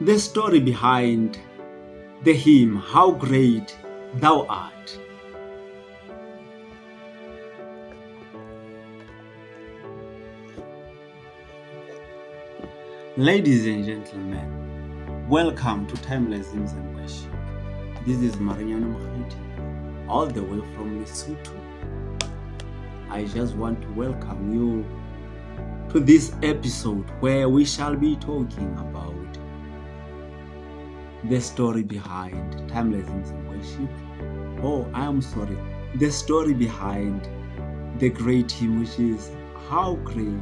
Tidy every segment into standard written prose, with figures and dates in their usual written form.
The story behind the hymn, How Great Thou Art. Ladies and gentlemen, welcome to Timeless Hymns and Worship. This is Mariana Mahiti, all the way from Lesotho. I just want to welcome you to this episode where we shall be talking about the story behind Timeless Hymns and Worship. Oh, I am sorry. The story behind the great hymn, which is How Great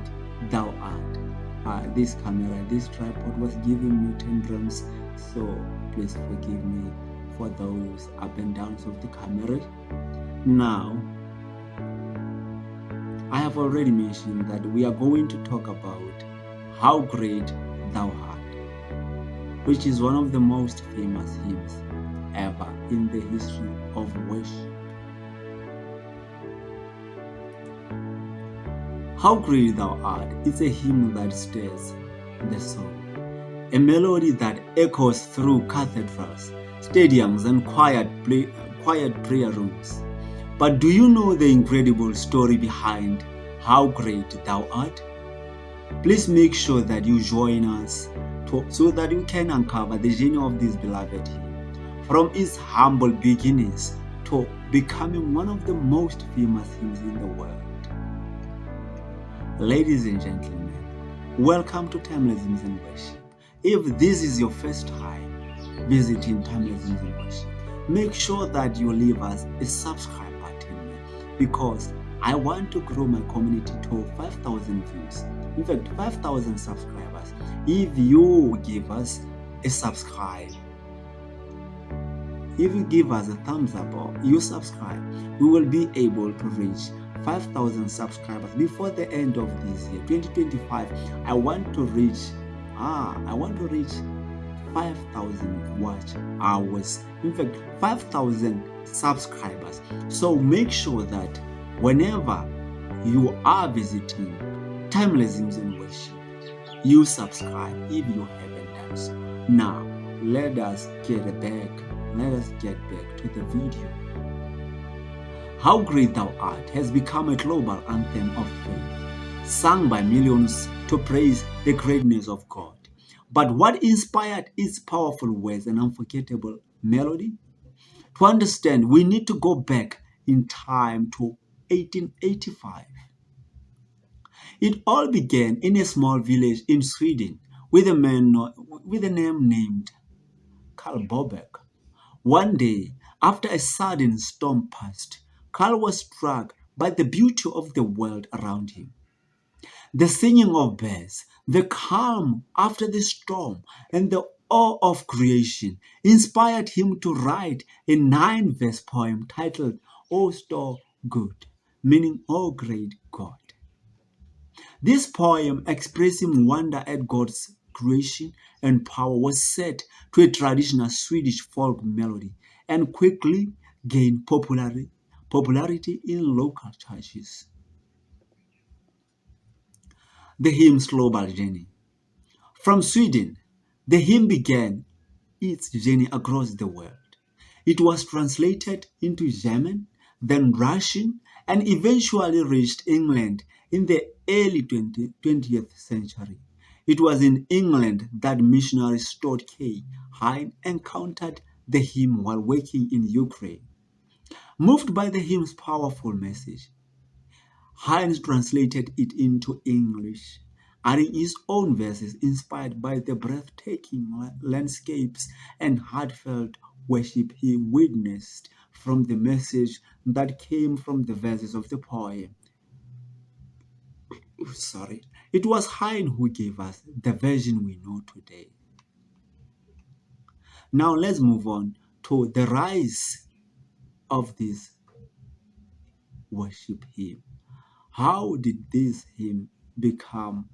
Thou Art. This camera, this tripod was giving me tantrums, so please forgive me for those up and downs of the camera. Now, I have already mentioned that we are going to talk about How Great Thou Art, which is one of the most famous hymns ever in the history of worship. How Great Thou Art is a hymn that stirs the soul, a melody that echoes through cathedrals, stadiums, and quiet prayer rooms. But do you know the incredible story behind How Great Thou Art? Please make sure that you join us so that you can uncover the journey of this beloved hymn, from its humble beginnings to becoming one of the most famous hymns in the world. Ladies and gentlemen, welcome to Timeless Hymns and Worship. If this is your first time visiting Timeless Hymns and Worship, make sure that you leave us a subscribe button, because I want to grow my community to 5,000 views. In fact, 5,000 subscribers. If you give us a subscribe, if you give us a thumbs up or you subscribe, we will be able to reach 5,000 subscribers before the end of this year, 2025. I want to reach 5,000 watch hours. In fact, 5,000 subscribers. So make sure that whenever you are visiting Timeless Hymns and Worship, you subscribe if you haven't done so. Now, let us get back to the video. How Great Thou Art has become a global anthem of faith, sung by millions to praise the greatness of God. But what inspired its powerful words and unforgettable melody? To understand, we need to go back in time to 1885. It all began in a small village in Sweden with a man with a name named Carl Boberg. One day, after a sudden storm passed, Carl was struck by the beauty of the world around him. The singing of birds, the calm after the storm, and the awe of creation inspired him to write a 9-verse poem titled O Store Good, meaning O Great God. This poem, expressing wonder at God's creation and power, was set to a traditional Swedish folk melody and quickly gained popularity in local churches. The hymn's global journey. From Sweden, the hymn began its journey across the world. It was translated into German, then Russian, and eventually reached England in the early 20th century. It was in England that missionary Stuart K. Hine encountered the hymn while working in Ukraine. Moved by the hymn's powerful message, Hines translated it into English, adding his own verses inspired by the breathtaking landscapes and heartfelt worship he witnessed from the message that came from the verses of the poem. It was Hine who gave us the version we know today. Now let's move on to the rise of this worship hymn. How did this hymn become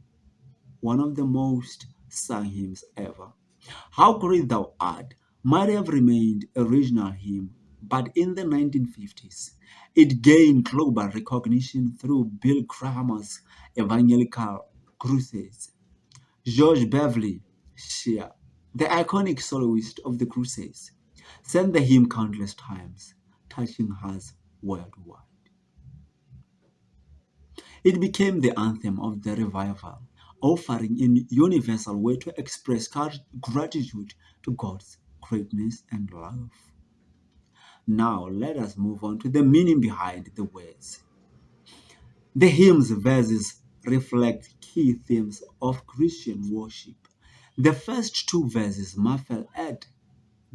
one of the most sung hymns ever? How Great Thou Art might have remained a regional hymn, but in the 1950s, it gained global recognition through Bill Graham's evangelical crusades. George Beverly Shea the iconic soloist of the Crusades, sang the hymn countless times, touching hearts worldwide. It became the anthem of the revival, offering a universal way to express gratitude to God's greatness and love. Now, let us move on to the meaning behind the words. The hymn's verses reflect key themes of Christian worship. The first two verses marvel at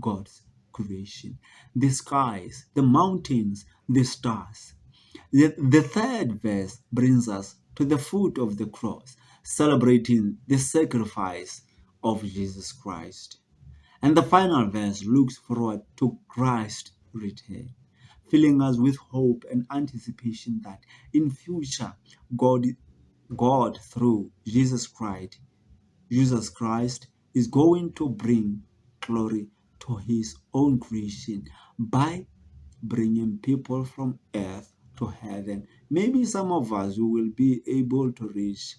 God's creation, the skies, the mountains, the stars. The third verse brings us to the foot of the cross, celebrating the sacrifice of Jesus Christ. And the final verse looks forward to Christ's return, filling us with hope and anticipation that in future God through Jesus Christ is going to bring glory to his own creation by bringing people from earth to heaven. Maybe some of us will be able to reach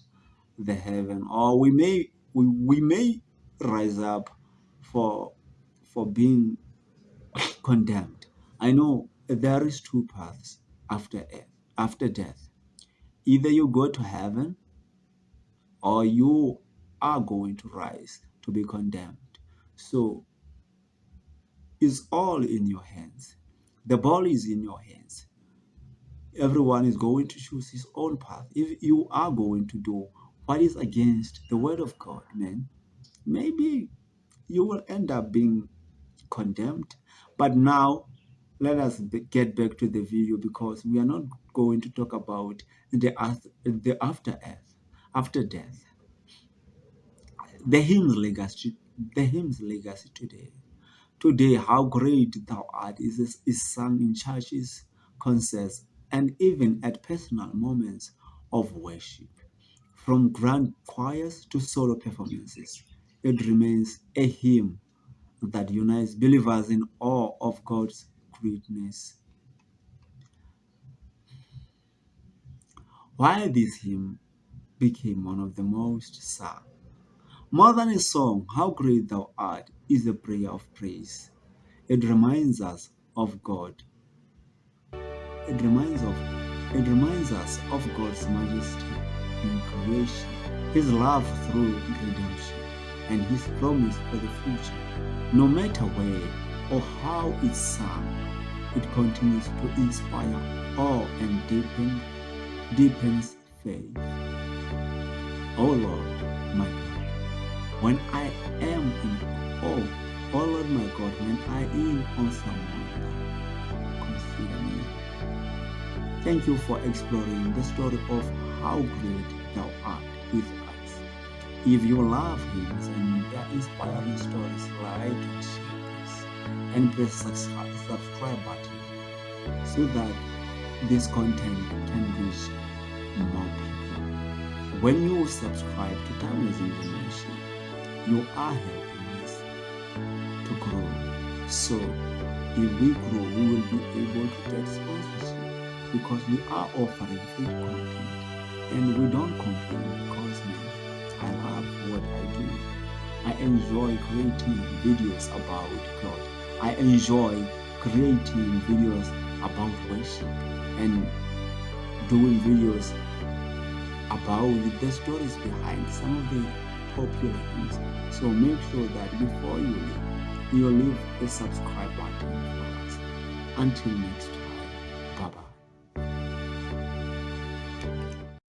the heaven, or we may rise up for being condemned. I know there is two paths after death. Either you go to heaven or you are going to rise to be condemned. So it's all in your hands. The ball is in your hands. Everyone is going to choose his own path. If you are going to do what is against the word of God, man, maybe you will end up being condemned. But now, let us get back to the video, because we are not going to talk about the after death. The hymn's legacy today. Today, how great thou art is sung in churches, concerts, and even at personal moments of worship. From grand choirs to solo performances, it remains a hymn that unites believers in awe of God's greatness. Why this hymn became one of the most sung. More than a song, How Great Thou Art is a prayer of praise. It reminds us of God. It reminds us of God's majesty in creation, his love through redemption, and his promise for the future. No matter where or how it's sung, it continues to inspire awe and deepens faith. Oh Lord, my God, when I am in awe, oh Lord my God, when I am on someone, consider me. Thank you for exploring the story of how great thou art with us. If you love hymns and their inspiring stories, like and share this, and press the subscribe button so that this content can reach more people. When you subscribe to Timeless Information, you are helping us to grow. So if we grow, we will be able to get sponsorship, because we are offering free content, and we don't complain, because I love what I do. I enjoy creating videos about God. I enjoy creating videos about worship and doing videos about the stories behind some of the popular hymns. So make sure that before you leave a subscribe button for us. Until next time.